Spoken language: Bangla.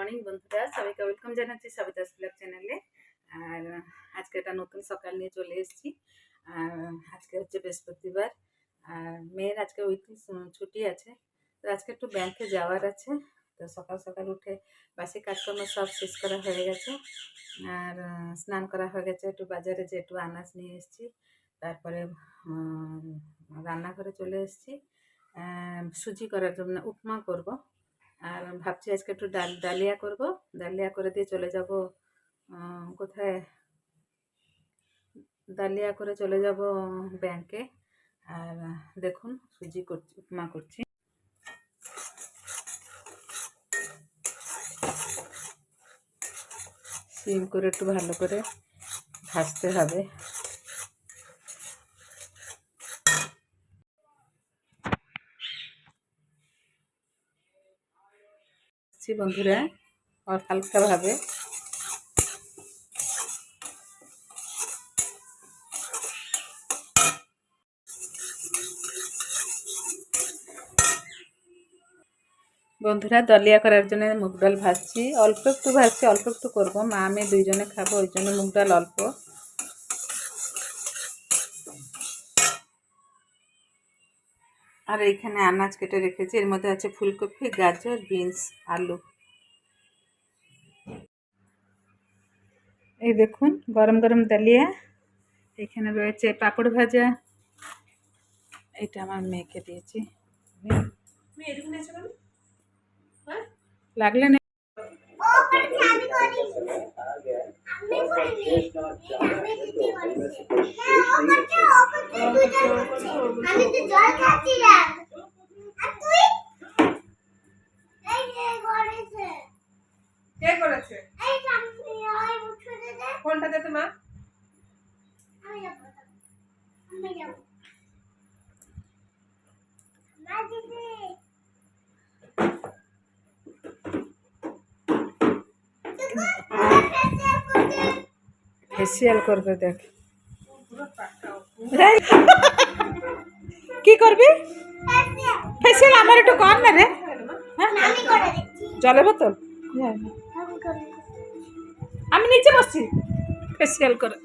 মর্নিং বন্ধুরা, সবাইকে ওয়েলকাম জানাচ্ছি সবিতাস ব্লগ চ্যানেলে। আর আজকে একটা নতুন সকাল নিয়ে চলে এসেছি। আর আজকে হচ্ছে বৃহস্পতিবার, আর মেয়ের আজকে উইকলি ছুটি আছে। তো আজকে একটু ব্যাংকে যাওয়ার আছে। তো সকাল সকাল উঠে বাসি কাজকর্ম সব শেষ করা হয়ে গেছে। আর স্নান করা হয়ে গেছে। একটু বাজারে যে একটু আনাজ নিয়ে এসেছি। তারপরে রান্নাঘরে চলে এসেছি সুজি করার জন্য, উপমা করব। আর ভাবছি আজকে একটু ডালিয়া করব। ডালিয়া করে দিয়ে চলে যাব কোথায়, ডালিয়া করে চলে যাব ব্যাংকে। আর দেখুন সুজি করছি, উপমা করছি। সিম করে একটু ভালো করে ভাজতে হবে। বন্ধুরা, আর হালকাভাবে বন্ধুরা, দলিয়া করার জন্য মুগ ডাল ভাজছি। অল্প একটু ভাজছি, অল্প একটু করবো, মা আমি দুইজনে খাবো, ওই জন্য মুগ ডাল অল্প। আর এইখানে আনাজ কেটে রেখেছি, এর মধ্যে আছে ফুলকপি, গাজর, বিনস, আলু। এই দেখুন গরম গরম ডালিয়া। এখানে রয়েছে পাপড় ভাজা। এটা আমার মেয়েকে দিয়েছি। লাগলে না কে করেছে? কোনটা দিতে মা? ফেসিয়াল করবে, দেখ কি করবি ফেসিয়াল? আমার একটু কর না রে। জলের বোতল আমি নিচে বসছি, ফেসিয়াল করে।